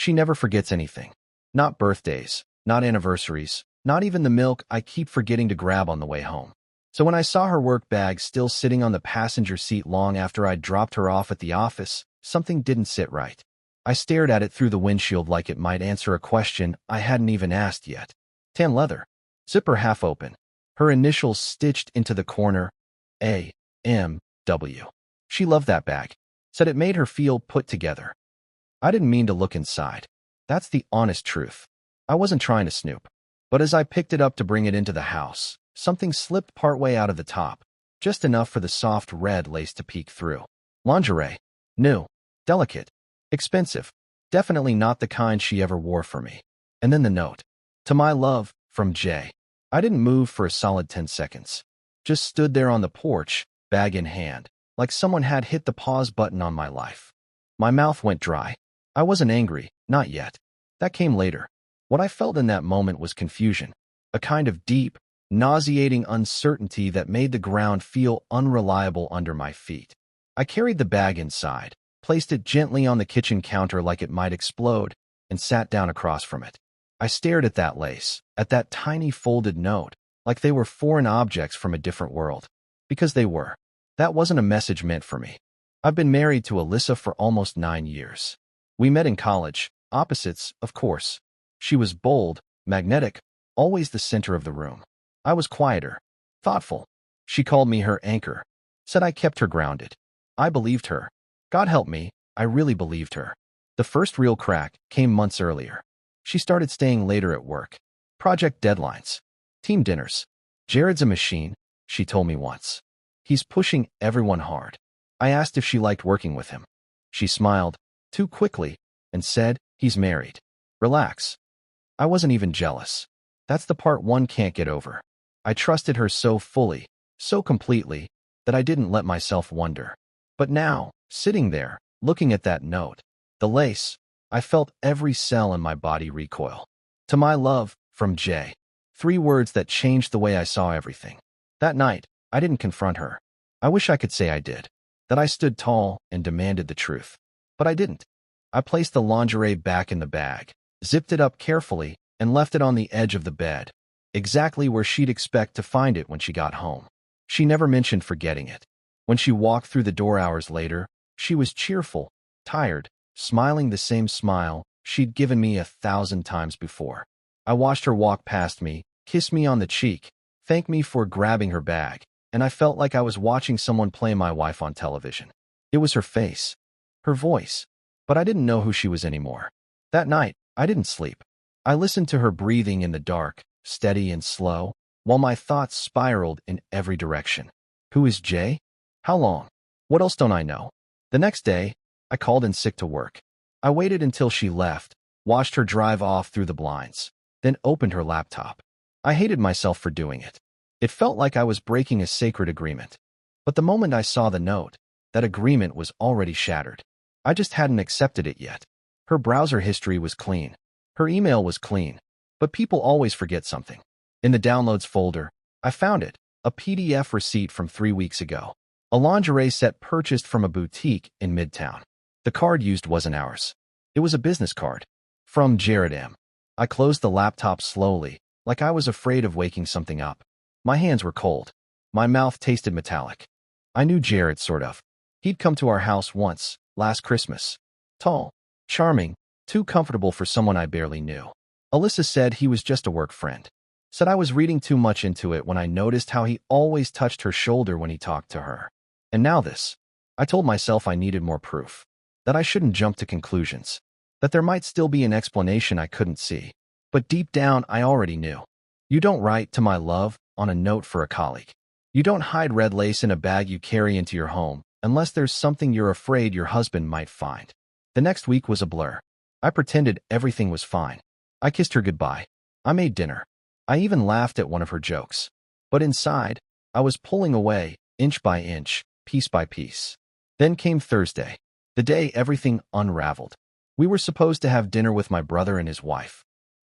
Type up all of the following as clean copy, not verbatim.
She never forgets anything. Not birthdays, not anniversaries, not even the milk I keep forgetting to grab on the way home. So when I saw her work bag still sitting on the passenger seat long after I'd dropped her off at the office, something didn't sit right. I stared at it through the windshield like it might answer a question I hadn't even asked yet. Tan leather. Zipper half open. Her initials stitched into the corner. A.M.W. She loved that bag. Said it made her feel put together. I didn't mean to look inside. That's the honest truth. I wasn't trying to snoop. But as I picked it up to bring it into the house, something slipped partway out of the top, just enough for the soft red lace to peek through. Lingerie. New. Delicate. Expensive. Definitely not the kind she ever wore for me. And then the note. To my love, from Jay. I didn't move for a solid 10 seconds. Just stood there on the porch, bag in hand, like someone had hit the pause button on my life. My mouth went dry. I wasn't angry, not yet. That came later. What I felt in that moment was confusion, a kind of deep, nauseating uncertainty that made the ground feel unreliable under my feet. I carried the bag inside, placed it gently on the kitchen counter like it might explode, and sat down across from it. I stared at that lace, at that tiny folded note, like they were foreign objects from a different world. Because they were. That wasn't a message meant for me. I've been married to Alyssa for almost 9 years. We met in college, opposites, of course. She was bold, magnetic, always the center of the room. I was quieter, thoughtful. She called me her anchor, said I kept her grounded. I believed her. God help me, I really believed her. The first real crack came months earlier. She started staying later at work. Project deadlines. Team dinners. Jared's a machine, she told me once. He's pushing everyone hard. I asked if she liked working with him. She smiled, too quickly, and said, he's married. Relax. I wasn't even jealous. That's the part one can't get over. I trusted her so fully, so completely, that I didn't let myself wonder. But now, sitting there, looking at that note, the lace, I felt every cell in my body recoil. To my love, from Jay. 3 words that changed the way I saw everything. That night, I didn't confront her. I wish I could say I did. That I stood tall and demanded the truth. But I didn't. I placed the lingerie back in the bag, zipped it up carefully, and left it on the edge of the bed, exactly where she'd expect to find it when she got home. She never mentioned forgetting it. When she walked through the door hours later, she was cheerful, tired, smiling the same smile she'd given me 1,000 times before. I watched her walk past me, kiss me on the cheek, thank me for grabbing her bag, and I felt like I was watching someone play my wife on television. It was her face, her voice, but I didn't know who she was anymore. That night, I didn't sleep. I listened to her breathing in the dark, steady and slow, while my thoughts spiraled in every direction. Who is Jay? How long? What else don't I know? The next day, I called in sick to work. I waited until she left, watched her drive off through the blinds, then opened her laptop. I hated myself for doing it. It felt like I was breaking a sacred agreement. But the moment I saw the note, that agreement was already shattered. I just hadn't accepted it yet. Her browser history was clean. Her email was clean. But people always forget something. In the downloads folder, I found it, a PDF receipt from 3 weeks ago. A lingerie set purchased from a boutique in Midtown. The card used wasn't ours. It was a business card. From Jared M. I closed the laptop slowly, like I was afraid of waking something up. My hands were cold. My mouth tasted metallic. I knew Jared, sort of. He'd come to our house once, last Christmas. Tall, charming, too comfortable for someone I barely knew. Alyssa said he was just a work friend. Said I was reading too much into it when I noticed how he always touched her shoulder when he talked to her. And now this. I told myself I needed more proof. That I shouldn't jump to conclusions. That there might still be an explanation I couldn't see. But deep down, I already knew. You don't write to my love on a note for a colleague. You don't hide red lace in a bag you carry into your home unless there's something you're afraid your husband might find. The next week was a blur. I pretended everything was fine. I kissed her goodbye. I made dinner. I even laughed at one of her jokes. But inside, I was pulling away, inch by inch, piece by piece. Then came Thursday, the day everything unraveled. We were supposed to have dinner with my brother and his wife.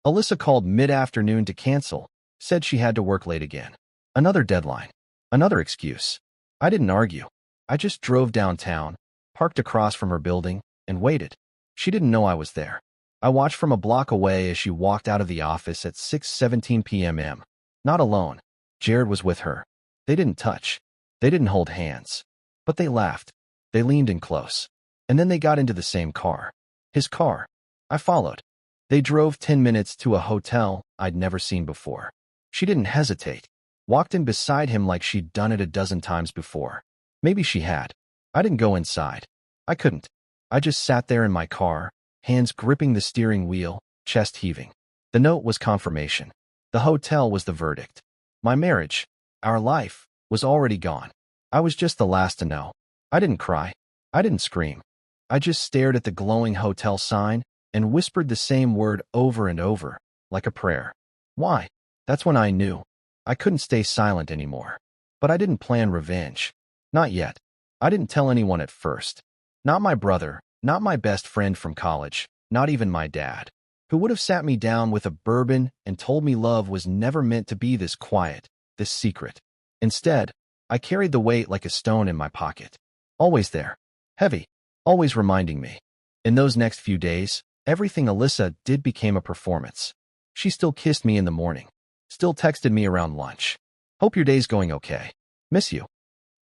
Alyssa called mid-afternoon to cancel, said she had to work late again. Another deadline. Another excuse. I didn't argue. I just drove downtown, parked across from her building, and waited. She didn't know I was there. I watched from a block away as she walked out of the office at 6:17 p.m. Not alone. Jared was with her. They didn't touch. They didn't hold hands. But they laughed. They leaned in close. And then they got into the same car. His car. I followed. They drove 10 minutes to a hotel I'd never seen before. She didn't hesitate. Walked in beside him like she'd done it a dozen times before. Maybe she had. I didn't go inside. I couldn't. I just sat there in my car, hands gripping the steering wheel, chest heaving. The note was confirmation. The hotel was the verdict. My marriage, our life, was already gone. I was just the last to know. I didn't cry. I didn't scream. I just stared at the glowing hotel sign and whispered the same word over and over, like a prayer. Why? That's when I knew. I couldn't stay silent anymore. But I didn't plan revenge. Not yet. I didn't tell anyone at first. Not my brother, not my best friend from college, not even my dad, who would have sat me down with a bourbon and told me love was never meant to be this quiet, this secret. Instead, I carried the weight like a stone in my pocket. Always there. Heavy. Always reminding me. In those next few days, everything Alyssa did became a performance. She still kissed me in the morning. Still texted me around lunch. Hope your day's going okay. Miss you.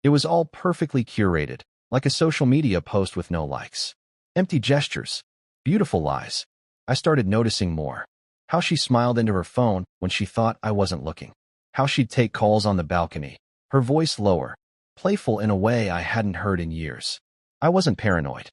It was all perfectly curated, like a social media post with no likes. Empty gestures. Beautiful lies. I started noticing more. How she smiled into her phone when she thought I wasn't looking. How she'd take calls on the balcony, her voice lower, playful in a way I hadn't heard in years. I wasn't paranoid.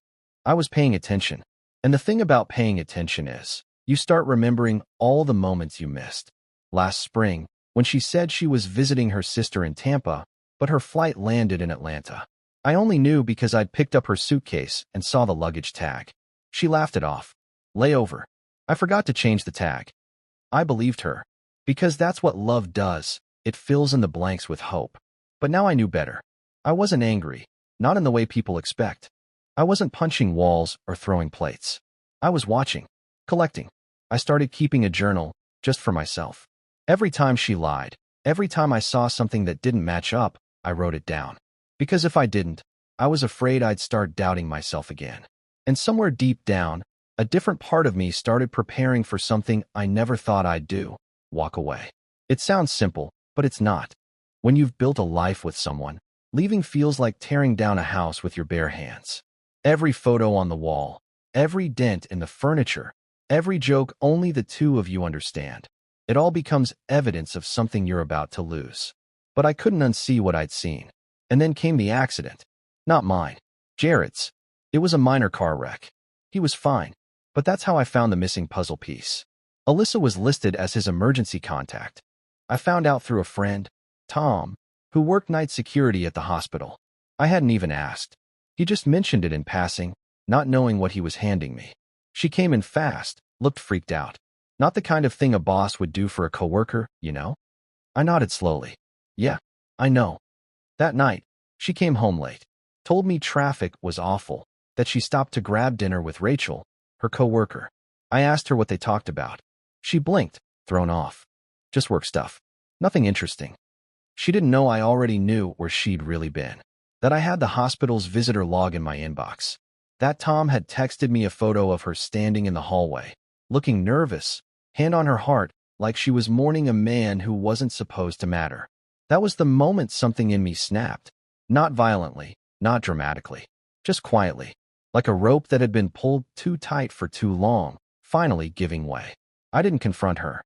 I was paying attention. And the thing about paying attention is, you start remembering all the moments you missed. Last spring, when she said she was visiting her sister in Tampa, but her flight landed in Atlanta. I only knew because I'd picked up her suitcase and saw the luggage tag. She laughed it off. Layover. I forgot to change the tag. I believed her. Because that's what love does. It fills in the blanks with hope. But now I knew better. I wasn't angry. Not in the way people expect. I wasn't punching walls or throwing plates. I was watching. Collecting. I started keeping a journal, just for myself. Every time she lied, every time I saw something that didn't match up, I wrote it down. Because if I didn't, I was afraid I'd start doubting myself again. And somewhere deep down, a different part of me started preparing for something I never thought I'd do: walk away. It sounds simple, but it's not. When you've built a life with someone, leaving feels like tearing down a house with your bare hands. Every photo on the wall, every dent in the furniture, every joke only the two of you understand. It all becomes evidence of something you're about to lose. But I couldn't unsee what I'd seen. And then came the accident. Not mine. Jared's. It was a minor car wreck. He was fine. But that's how I found the missing puzzle piece. Alyssa was listed as his emergency contact. I found out through a friend, Tom, who worked night security at the hospital. I hadn't even asked. He just mentioned it in passing, not knowing what he was handing me. She came in fast, looked freaked out. Not the kind of thing a boss would do for a coworker, you know? I nodded slowly. Yeah, I know. That night, she came home late. Told me traffic was awful, that she stopped to grab dinner with Rachel, her coworker. I asked her what they talked about. She blinked, thrown off. Just work stuff. Nothing interesting. She didn't know I already knew where she'd really been. That I had the hospital's visitor log in my inbox. That Tom had texted me a photo of her standing in the hallway, looking nervous, hand on her heart, like she was mourning a man who wasn't supposed to matter. That was the moment something in me snapped. Not violently, not dramatically, just quietly, like a rope that had been pulled too tight for too long, finally giving way. I didn't confront her.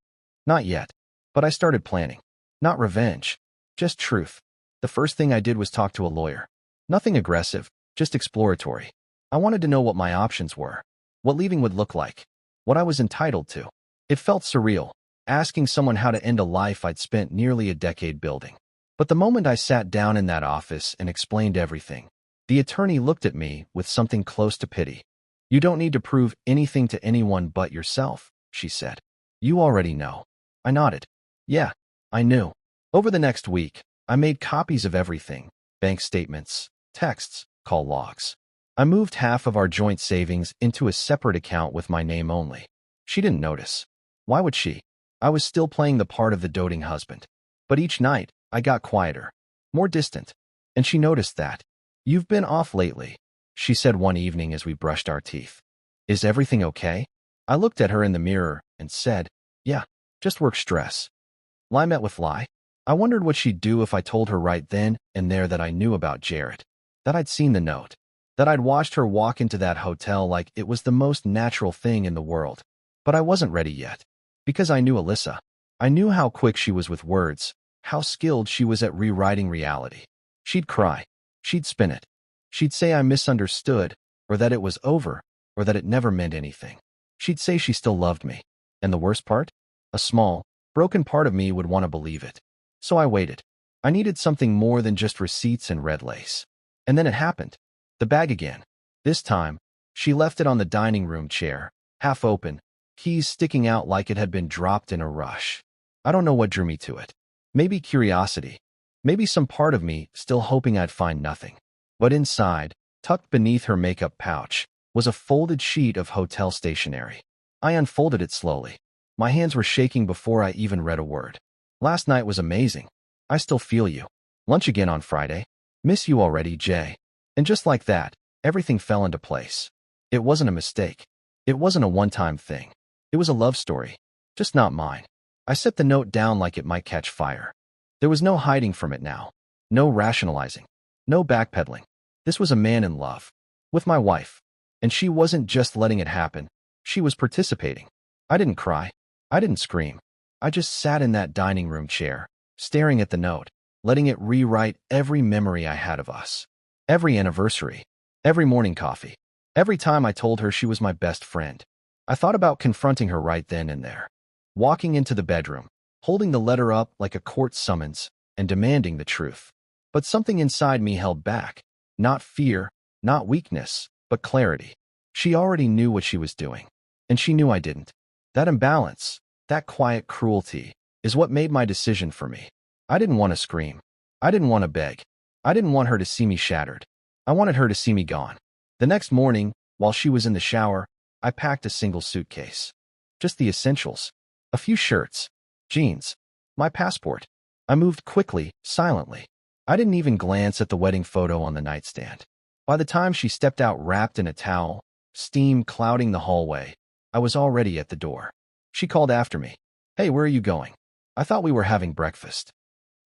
Not yet. But I started planning. Not revenge. Just truth. The first thing I did was talk to a lawyer. Nothing aggressive, just exploratory. I wanted to know what my options were. What leaving would look like. What I was entitled to. It felt surreal, asking someone how to end a life I'd spent nearly a decade building. But the moment I sat down in that office and explained everything, the attorney looked at me with something close to pity. You don't need to prove anything to anyone but yourself, she said. You already know. I nodded. Yeah, I knew. Over the next week, I made copies of everything: bank statements, texts, call logs. I moved half of our joint savings into a separate account with my name only. She didn't notice. Why would she? I was still playing the part of the doting husband. But each night, I got quieter, more distant. And she noticed that. You've been off lately, she said one evening as we brushed our teeth. Is everything okay? I looked at her in the mirror and said, yeah, just work stress. Lie met with lie. I wondered what she'd do if I told her right then and there that I knew about Jared, that I'd seen the note, that I'd watched her walk into that hotel like it was the most natural thing in the world. But I wasn't ready yet, because I knew Alyssa. I knew how quick she was with words, how skilled she was at rewriting reality. She'd cry. She'd spin it. She'd say I misunderstood, or that it was over, or that it never meant anything. She'd say she still loved me. And the worst part? A small, broken part of me would want to believe it. So I waited. I needed something more than just receipts and red lace. And then it happened. The bag again. This time, she left it on the dining room chair, half open, keys sticking out like it had been dropped in a rush. I don't know what drew me to it. Maybe curiosity. Maybe some part of me still hoping I'd find nothing. But inside, tucked beneath her makeup pouch, was a folded sheet of hotel stationery. I unfolded it slowly. My hands were shaking before I even read a word. Last night was amazing. I still feel you. Lunch again on Friday. Miss you already, Jay. And just like that, everything fell into place. It wasn't a mistake. It wasn't a one-time thing. It was a love story. Just not mine. I set the note down like it might catch fire. There was no hiding from it now. No rationalizing. No backpedaling. This was a man in love. With my wife. And she wasn't just letting it happen. She was participating. I didn't cry. I didn't scream. I just sat in that dining room chair, staring at the note, letting it rewrite every memory I had of us. Every anniversary. Every morning coffee. Every time I told her she was my best friend. I thought about confronting her right then and there. Walking into the bedroom, holding the letter up like a court summons, and demanding the truth. But something inside me held back. Not fear, not weakness, but clarity. She already knew what she was doing. And she knew I didn't. That imbalance, that quiet cruelty, is what made my decision for me. I didn't want to scream. I didn't want to beg. I didn't want her to see me shattered. I wanted her to see me gone. The next morning, while she was in the shower, I packed a single suitcase. Just the essentials. A few shirts, jeans, my passport. I moved quickly, silently. I didn't even glance at the wedding photo on the nightstand. By the time she stepped out wrapped in a towel, steam clouding the hallway, I was already at the door. She called after me. Hey, where are you going? I thought we were having breakfast.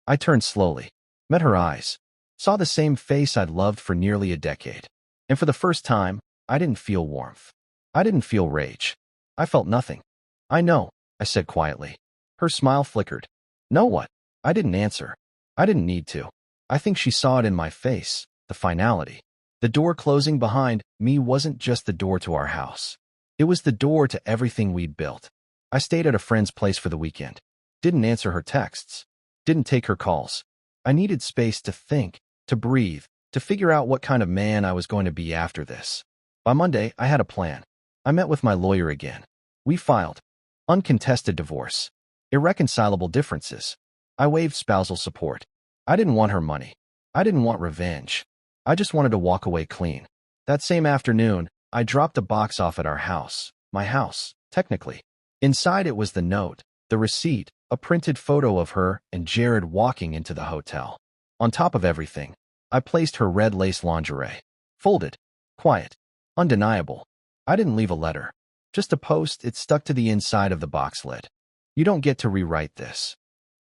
I turned slowly, met her eyes, saw the same face I'd loved for nearly a decade. And for the first time, I didn't feel warmth. I didn't feel rage. I felt nothing. I know, I said quietly. Her smile flickered. Know what? I didn't answer. I didn't need to. I think she saw it in my face, the finality. The door closing behind me wasn't just the door to our house. It was the door to everything we'd built. I stayed at a friend's place for the weekend. Didn't answer her texts. Didn't take her calls. I needed space to think, to breathe, to figure out what kind of man I was going to be after this. By Monday, I had a plan. I met with my lawyer again. We filed. Uncontested divorce. Irreconcilable differences. I waived spousal support. I didn't want her money. I didn't want revenge. I just wanted to walk away clean. That same afternoon, I dropped a box off at our house. My house, technically. Inside it was the note, the receipt, a printed photo of her and Jared walking into the hotel. On top of everything, I placed her red lace lingerie. Folded. Quiet. Undeniable. I didn't leave a letter. Just a post it stuck to the inside of the box lid. You don't get to rewrite this.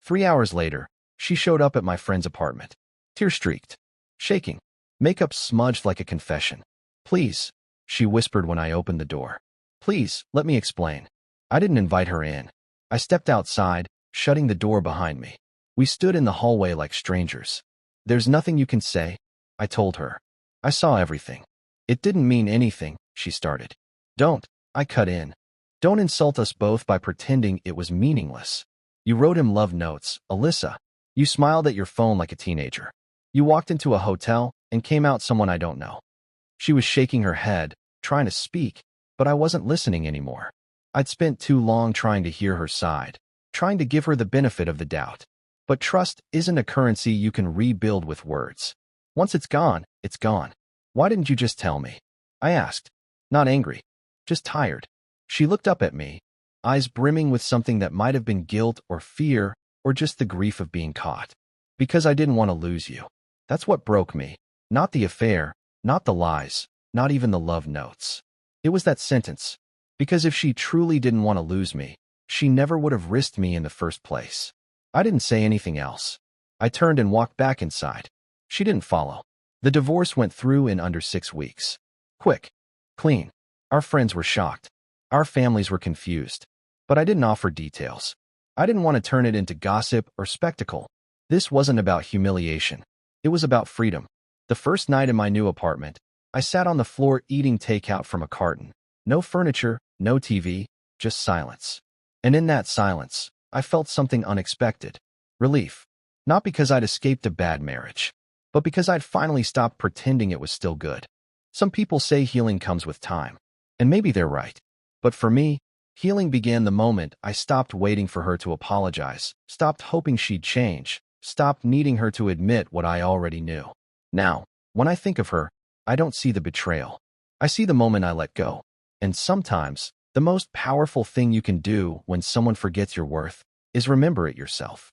3 hours later, she showed up at my friend's apartment. Tear-streaked. Shaking. Makeup smudged like a confession. Please, she whispered when I opened the door. Please, let me explain. I didn't invite her in. I stepped outside, shutting the door behind me. We stood in the hallway like strangers. There's nothing you can say, I told her. I saw everything. It didn't mean anything, she started. Don't, I cut in. Don't insult us both by pretending it was meaningless. You wrote him love notes, Alyssa. You smiled at your phone like a teenager. You walked into a hotel and came out someone I don't know. She was shaking her head, trying to speak, but I wasn't listening anymore. I'd spent too long trying to hear her side, trying to give her the benefit of the doubt. But trust isn't a currency you can rebuild with words. Once it's gone, it's gone. Why didn't you just tell me? I asked. Not angry. Just tired. She looked up at me, eyes brimming with something that might have been guilt or fear or just the grief of being caught. Because I didn't want to lose you. That's what broke me. Not the affair, not the lies, not even the love notes. It was that sentence. Because if she truly didn't want to lose me, she never would have risked me in the first place. I didn't say anything else. I turned and walked back inside. She didn't follow. The divorce went through in under 6 weeks. Quick. Clean. Our friends were shocked. Our families were confused. But I didn't offer details. I didn't want to turn it into gossip or spectacle. This wasn't about humiliation. It was about freedom. The first night in my new apartment, I sat on the floor eating takeout from a carton. No furniture, no TV, just silence. And in that silence, I felt something unexpected. Relief. Not because I'd escaped a bad marriage, but because I'd finally stopped pretending it was still good. Some people say healing comes with time, and maybe they're right. But for me, healing began the moment I stopped waiting for her to apologize, stopped hoping she'd change, stopped needing her to admit what I already knew. Now, when I think of her, I don't see the betrayal. I see the moment I let go. And sometimes, the most powerful thing you can do when someone forgets your worth is remember it yourself.